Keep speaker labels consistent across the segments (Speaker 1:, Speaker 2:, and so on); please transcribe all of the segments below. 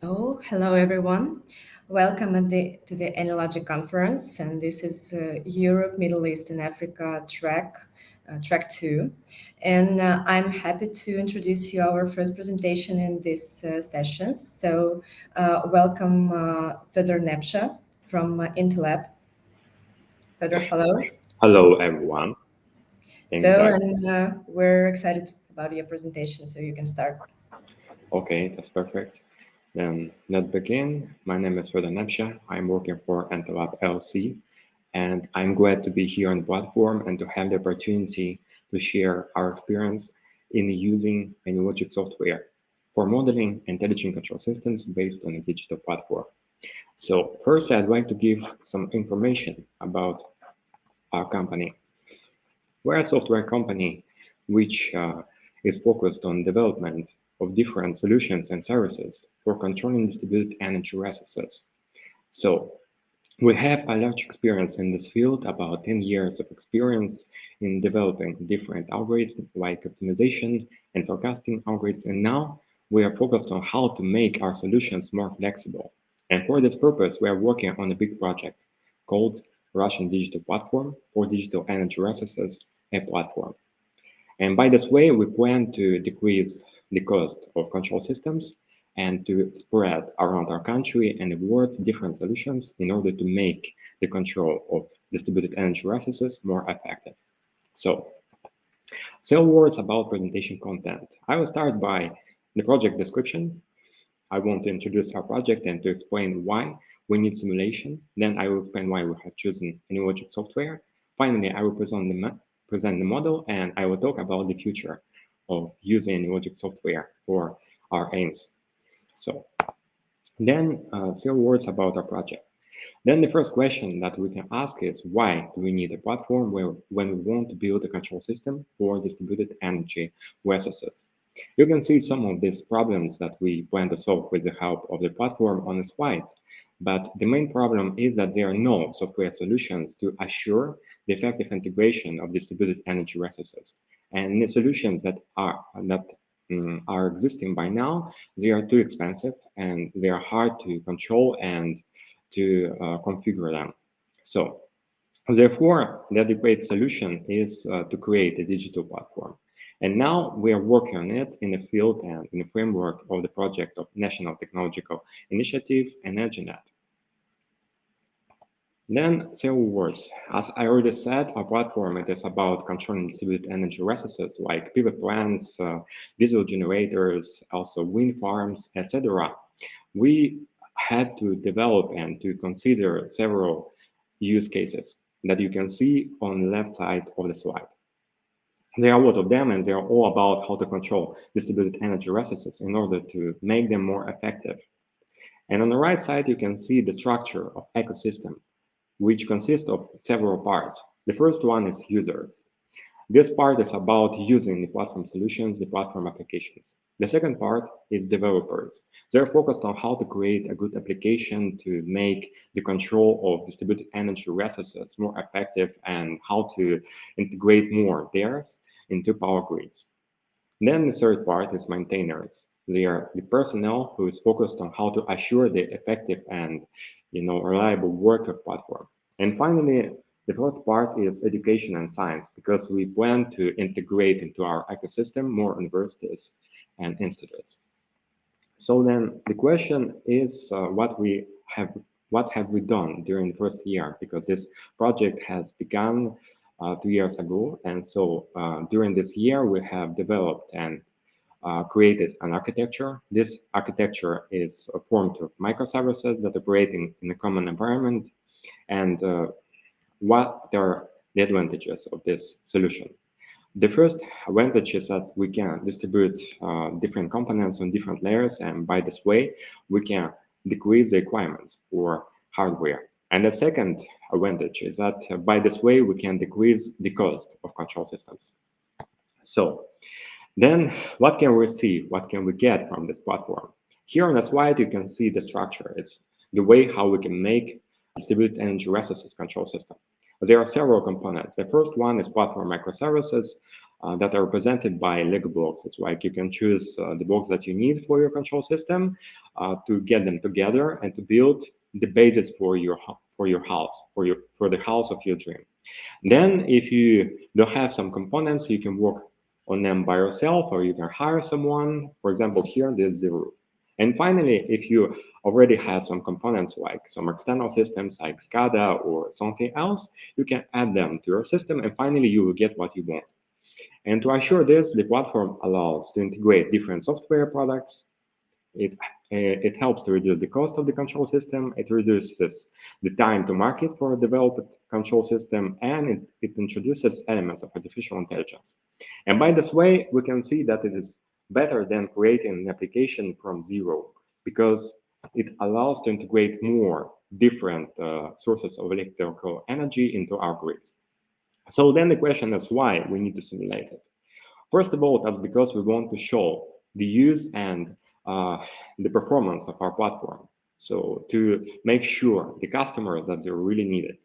Speaker 1: Oh, hello everyone. Welcome to the AnyLogic Conference, and this is Europe, Middle East, and Africa track two. And I'm happy to introduce you our first presentation in this session. So, welcome Fedor Nepsha from INTELAB. Fedor, hello.
Speaker 2: Hello, everyone. Thanks,
Speaker 1: So,
Speaker 2: guys.
Speaker 1: and we're excited about your presentation, so you can start.
Speaker 2: Okay, that's perfect. Then let's begin. My name is Fedor Nepsha. I'm working for INTELAB LC, and I'm glad to be here on the platform and to have the opportunity to share our experience in using AnyLogic software for modeling intelligent control systems based on a digital platform. So first, I'd like to give some information about our company. We're a software company which is focused on development of different solutions and services for controlling distributed energy resources. So we have a large experience in this field, about 10 years of experience in developing different algorithms like optimization and forecasting algorithms. And now we are focused on how to make our solutions more flexible. And for this purpose, we are working on a big project called Russian Digital Platform for Digital Energy Resources, a platform. And by this way, we plan to decrease the cost of control systems and to spread around our country and the world different solutions in order to make the control of distributed energy resources more effective. So, several words about presentation content. I will start by the project description. I want to introduce our project and to explain why we need simulation. Then I will explain why we have chosen AnyLogic software. Finally, I will present the model, and I will talk about the future of using AnyLogic software for our aims. So then several words about our project. Then the first question that we can ask is, why do we need a platform when we want to build a control system for distributed energy resources? You can see some of these problems that we plan to solve with the help of the platform on the slides. But the main problem is that there are no software solutions to assure the effective integration of distributed energy resources. And the solutions that are existing by now, they are too expensive and they are hard to control and to configure them. So therefore, the adequate solution is to create a digital platform. And now we are working on it in the field and in the framework of the project of National Technological Initiative and EnergyNet. Then several words. As I already said, our platform it is about controlling distributed energy resources like PV plants, diesel generators, also wind farms, etc. We had to develop and to consider several use cases that you can see on the left side of the slide. There are a lot of them, and they are all about how to control distributed energy resources in order to make them more effective. And on the right side, you can see the structure of ecosystem, which consists of several parts. The first one is users. This part is about using the platform solutions, the platform applications. The second part is developers. They're focused on how to create a good application to make the control of distributed energy resources more effective and how to integrate more theirs into power grids. Then the third part is maintainers. They are the personnel who is focused on how to assure the effective and reliable work of platform. And finally, the fourth part is education and science, because we plan to integrate into our ecosystem more universities and institutes. So then the question is what have we done during the first year? Because this project has begun 2 years ago, and so during this year we have developed and created an architecture. This architecture is formed of microservices that operate in a common environment. And what are the advantages of this solution? The first advantage is that we can distribute different components on different layers, and by this way, we can decrease the requirements for hardware. And the second advantage is that by this way, we can decrease the cost of control systems. So then what can we see? What can we get from this platform? Here on the slide, you can see the structure. It's the way how we can make distributed energy resources control system. There are several components. The first one is platform microservices. that are represented by Lego blocks. It's like you can choose the blocks that you need for your control system to get them together and to build the basis for your house, for the house of your dream. Then, if you don't have some components, you can work on them by yourself, or you can hire someone. For example, here, this is the roof. And finally, if you already have some components like some external systems like SCADA or something else, you can add them to your system, and finally, you will get what you want. And to assure this, the platform allows to integrate different software products. It helps to reduce the cost of the control system. It reduces the time to market for a developed control system, and it introduces elements of artificial intelligence. And by this way, we can see that it is better than creating an application from zero, because it allows to integrate more different sources of electrical energy into our grids. So then the question is why we need to simulate it. First of all, that's because we want to show the use and the performance of our platform. So to make sure the customer that they really need it.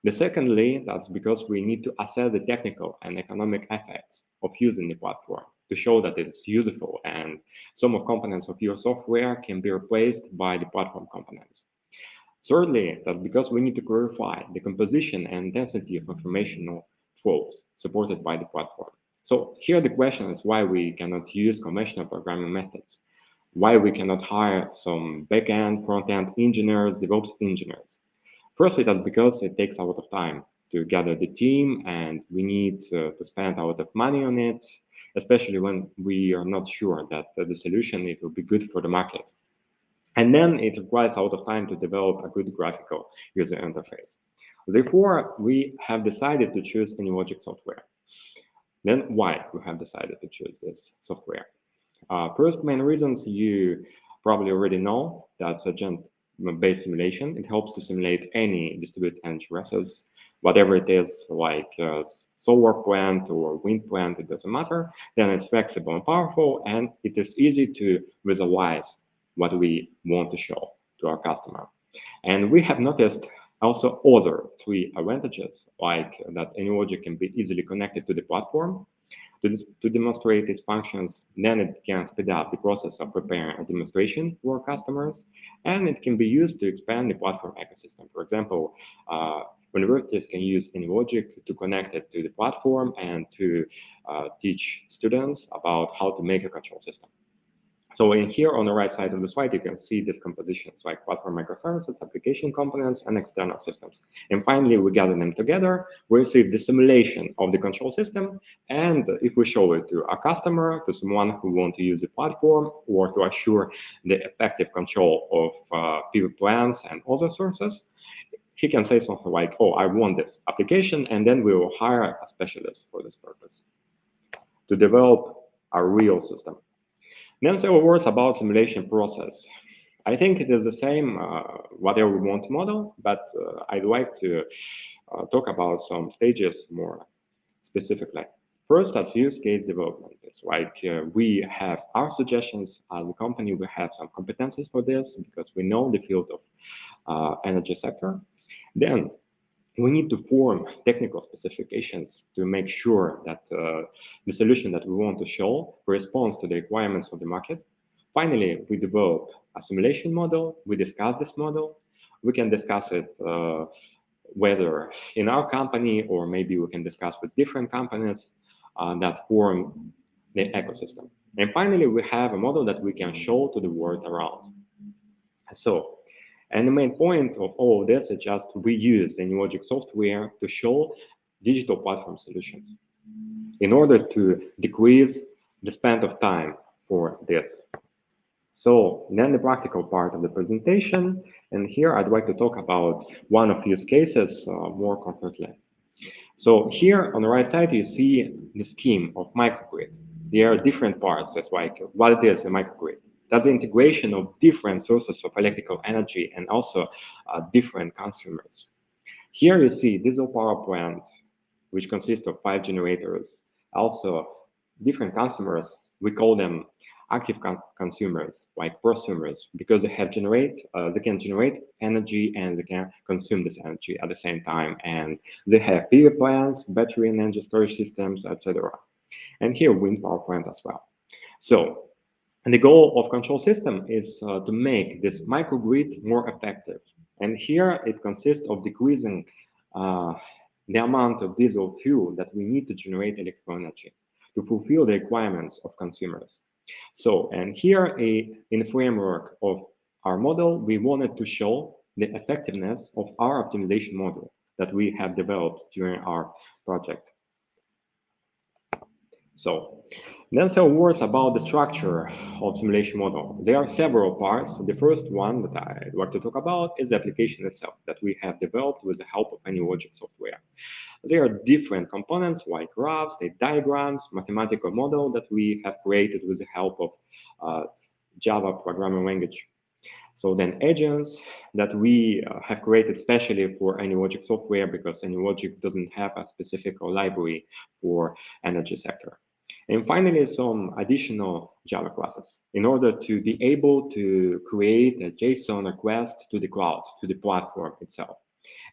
Speaker 2: The secondly, that's because we need to assess the technical and economic effects of using the platform to show that it's useful and some of components of your software can be replaced by the platform components. Thirdly, that's because we need to clarify the composition and intensity of informational flows supported by the platform. So here the question is why we cannot use conventional programming methods, why we cannot hire some back-end, front-end engineers, DevOps engineers. Firstly, that's because it takes a lot of time to gather the team, and we need to spend a lot of money on it, especially when we are not sure that the solution it will be good for the market. And then it requires a lot of time to develop a good graphical user interface. Therefore, we have decided to choose AnyLogic software. Then why we have decided to choose this software? First main reasons you probably already know, that's agent-based simulation. It helps to simulate any distributed energy resource, whatever it is, like a solar plant or wind plant, it doesn't matter. Then it's flexible and powerful, and it is easy to visualize what we want to show to our customer. And we have noticed also other three advantages, like that AnyLogic can be easily connected to the platform to demonstrate its functions. Then it can speed up the process of preparing a demonstration for customers, and it can be used to expand the platform ecosystem. For example, universities can use AnyLogic to connect it to the platform and to teach students about how to make a control system. So in here on the right side of the slide, you can see these compositions like platform microservices, application components, and external systems. And finally, we gather them together. We receive the simulation of the control system. And if we show it to a customer, to someone who wants to use the platform or to assure the effective control of PV plants and other sources, he can say something like, oh, I want this application, and then we will hire a specialist for this purpose to develop a real system. Then several words about simulation process. I think it is the same whatever we want to model, but I'd like to talk about some stages more specifically. First, that's use case development. It's like we have our suggestions as a company. We have some competencies for this because we know the field of energy sector. Then we need to form technical specifications to make sure that the solution that we want to show corresponds to the requirements of the market. Finally, we develop a simulation model. We discuss this model. We can discuss it whether in our company or maybe we can discuss with different companies that form the ecosystem. And finally, we have a model that we can show to the world around. And the main point of all of this is just we use the AnyLogic software to show digital platform solutions in order to decrease the span of time for this. So then the practical part of the presentation, and here I'd like to talk about one of use cases more concretely. So here on the right side, you see the scheme of microgrid. There are different parts. That's like what it is a microgrid. That's the integration of different sources of electrical energy and also different consumers. Here you see diesel power plant, which consists of 5 generators. Also different consumers, we call them active consumers, like prosumers, because they can generate energy and they can consume this energy at the same time. And they have PV plants, battery and energy storage systems, etc. and here wind power plant as well. So, and the goal of control system is to make this microgrid more effective. And here it consists of decreasing uh, the amount of diesel fuel that we need to generate electrical energy to fulfill the requirements of consumers. So, and here in the framework of our model, we wanted to show the effectiveness of our optimization model that we have developed during our project. So then some words about the structure of simulation model. There are several parts. The first one that I'd like to talk about is the application itself that we have developed with the help of AnyLogic software. There are different components like graphs, state diagrams, mathematical model that we have created with the help of Java programming language. So then agents that we have created specially for AnyLogic software because AnyLogic doesn't have a specific library for energy sector. And finally, some additional Java classes in order to be able to create a JSON request to the cloud, to the platform itself.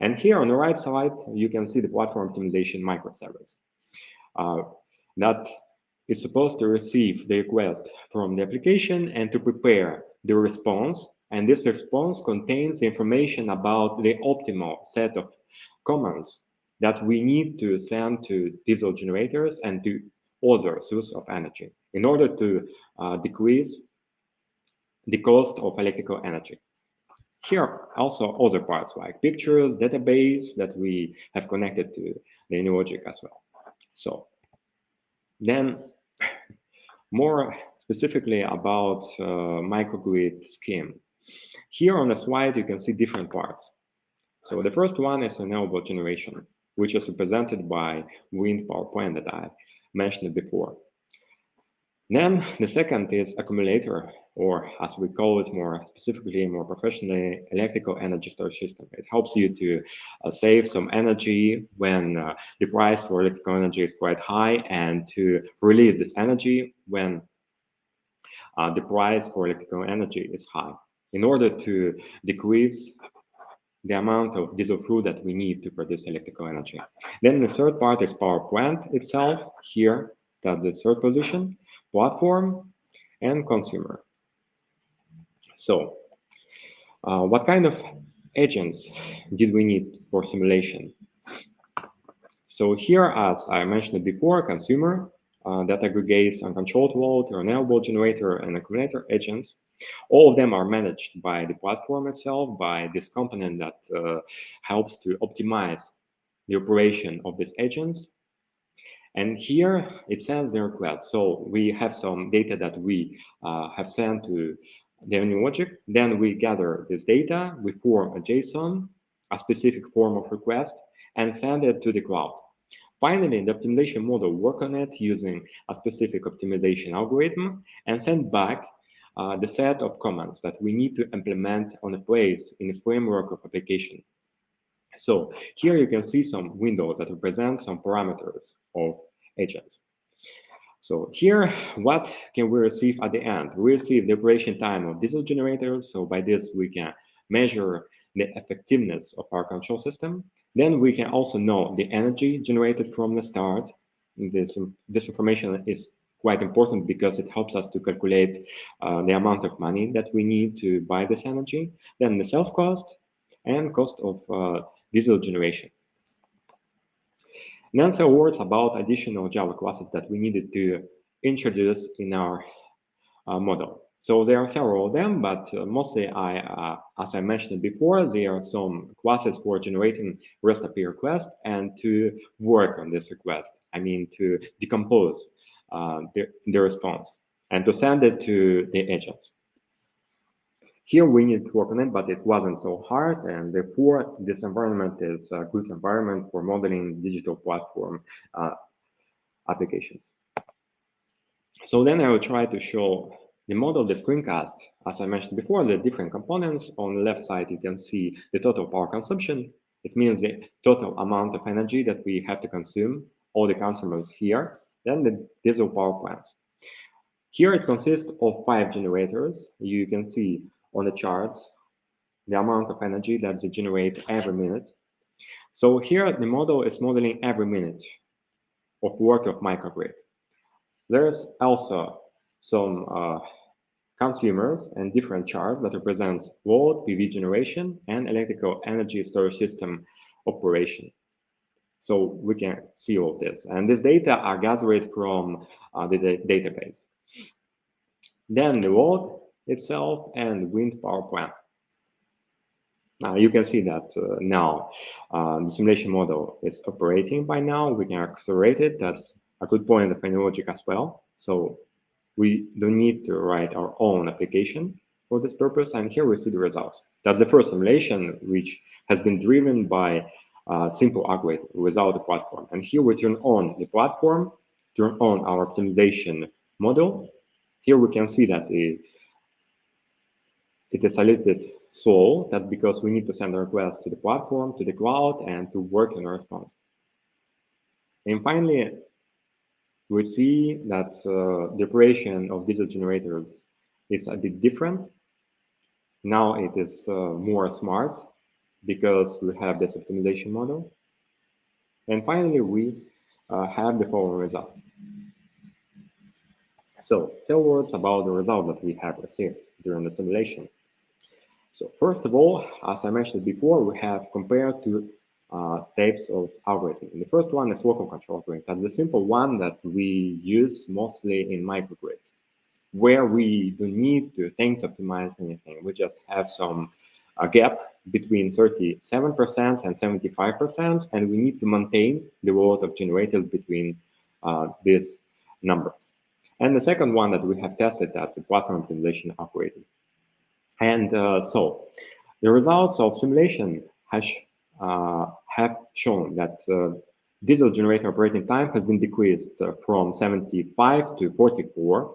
Speaker 2: And here on the right side, you can see the platform optimization microservice that is supposed to receive the request from the application and to prepare the response. And this response contains information about the optimal set of commands that we need to send to diesel generators and to other sources of energy in order to decrease the cost of electrical energy. Here also other parts like pictures, database that we have connected to the AnyLogic as well. So then more specifically about microgrid scheme. Here on the slide, you can see different parts. So the first one is renewable generation, which is represented by wind power plant that I mentioned before. Then the second is accumulator, or as we call it more specifically, more professionally, electrical energy storage system. It helps you to save some energy when the price for electrical energy is quite high, and to release this energy when the price for electrical energy is high, in order to decrease the amount of diesel fuel that we need to produce electrical energy. Then the third part is power plant itself. Here, that's the third position, platform, and consumer. So, what kind of agents did we need for simulation? So here, as I mentioned before, consumer that aggregates uncontrolled load, renewable generator, and accumulator agents. All of them are managed by the platform itself, by this component that helps to optimize the operation of these agents. And here it sends the request. So we have some data that we have sent to the AnyLogic. Then we gather this data, we form a JSON, a specific form of request, and send it to the cloud. Finally, the optimization model work on it using a specific optimization algorithm and send back the set of commands that we need to implement on a place in the framework of application. So here you can see some windows that represent some parameters of agents. So here, what can we receive at the end? We receive the operation time of diesel generators. So by this, we can measure the effectiveness of our control system. Then we can also know the energy generated from the start. This information is quite important because it helps us to calculate the amount of money that we need to buy this energy. Then the self-cost and cost of diesel generation. And then some words about additional Java classes that we needed to introduce in our model. So there are several of them, but mostly as I mentioned before, there are some classes for generating REST API request and to work on this request. I mean, to decompose the response and to send it to the agents. Here we need to work on it, but it wasn't so hard, and therefore this environment is a good environment for modeling digital platform applications. So then I will try to show the model, the screencast. As I mentioned before, the different components. On the left side, you can see the total power consumption. It means the total amount of energy that we have to consume, all the consumers here, then the diesel power plants. Here it consists of 5 generators. You can see on the charts the amount of energy that they generate every minute. So here the model is modeling every minute of work of microgrid. There's also some consumers and different charts that represents load, PV generation, and electrical energy storage system operation. So we can see all this. And this data are gathered from the database. Then the load itself and wind power plant. You can see that now the simulation model is operating by now. We can accelerate it. That's a good point of AnyLogic as well. So we don't need to write our own application for this purpose. And here we see the results. That's the first simulation, which has been driven by a simple algorithm without the platform. And here we turn on the platform, turn on our optimization model. Here we can see that it is a little bit slow. That's because we need to send a request to the platform, to the cloud, and to work on a response. And finally, we see that the operation of diesel generators is a bit different. Now it is more smart because we have this optimization model. And finally, we have the following results. So, some words about the result that we have received during the simulation. So, first of all, as I mentioned before, we have compared two types of algorithm. And the first one is local control algorithm. That's the simple one that we use mostly in microgrids, where we don't need to think to optimize anything. We just have some gap between 37% and 75%, and we need to maintain the load of generators between these numbers. And the second one that we have tested, that's the platform optimization algorithm. And so the results of simulation have shown that diesel generator operating time has been decreased from 75 to 44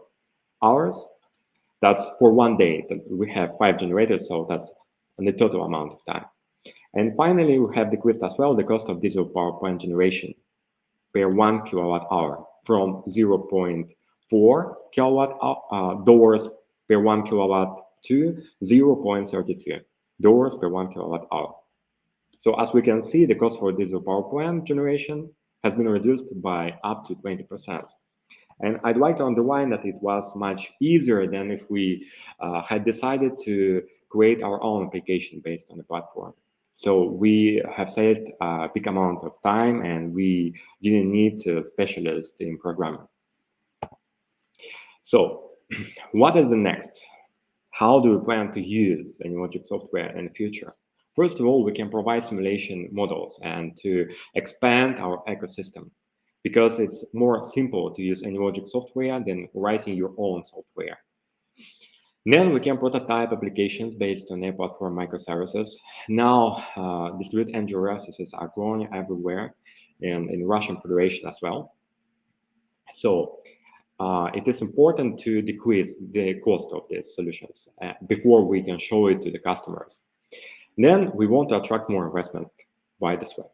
Speaker 2: hours. That's for one day. We have 5 generators, so that's the total amount of time. And finally, we have decreased as well the cost of diesel power plant generation per 1 kilowatt hour from 0.4 kilowatt dollars per 1 kilowatt to 0.32 dollars per 1 kilowatt hour. So as we can see, the cost for diesel power plant generation has been reduced by up to 20%. And I'd like to underline that it was much easier than if we had decided to create our own application based on the platform. So we have saved a big amount of time, and we didn't need a specialist in programming. So what is the next? How do we plan to use AnyLogic software in the future? First of all, we can provide simulation models and to expand our ecosystem, because it's more simple to use AnyLogic software than writing your own software. Then we can prototype applications based on a platform microservices. Now, distributed energy resources are growing everywhere, and in Russian Federation as well. So it is important to decrease the cost of these solutions before we can show it to the customers. Then we want to attract more investment by this way.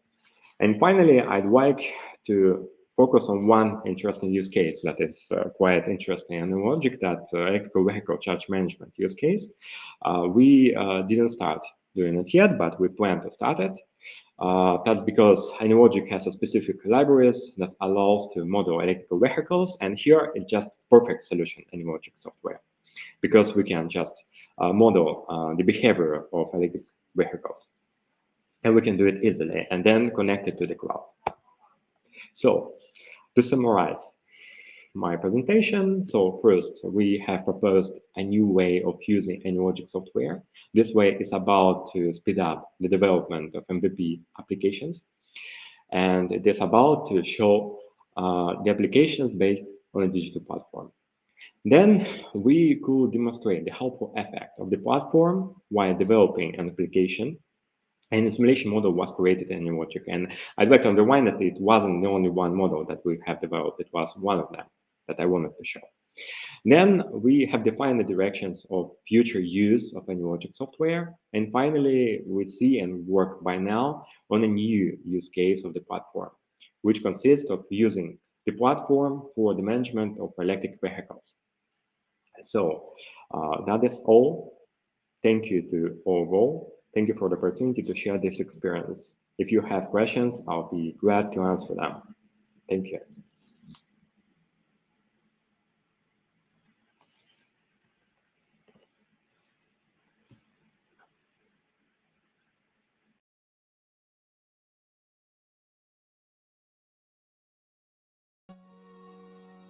Speaker 2: And finally, I'd like to focus on one interesting use case that is quite interesting in AnyLogic, that electrical vehicle charge management use case. We didn't start doing it yet, but we plan to start it. That's because AnyLogic has a specific libraries that allows to model electrical vehicles, and here it's just perfect solution AnyLogic software, because we can just model the behavior of electric vehicles, and we can do it easily and then connect it to the cloud. So to summarize my presentation, so first we have proposed a new way of using AnyLogic software. This way is about to speed up the development of MVP applications, and it is about to show the applications based on a digital platform. Then we could demonstrate the helpful effect of the platform while developing an application, and the simulation model was created in AnyLogic. And I'd like to underline that it wasn't the only one model that we have developed. It was one of them that I wanted to show. Then we have defined the directions of future use of AnyLogic software. And finally, we see and work by now on a new use case of the platform, which consists of using the platform for the management of electric vehicles. So that is all. Thank you to all. Thank you for the opportunity to share this experience. If you have questions, I'll be glad to answer them. Thank you.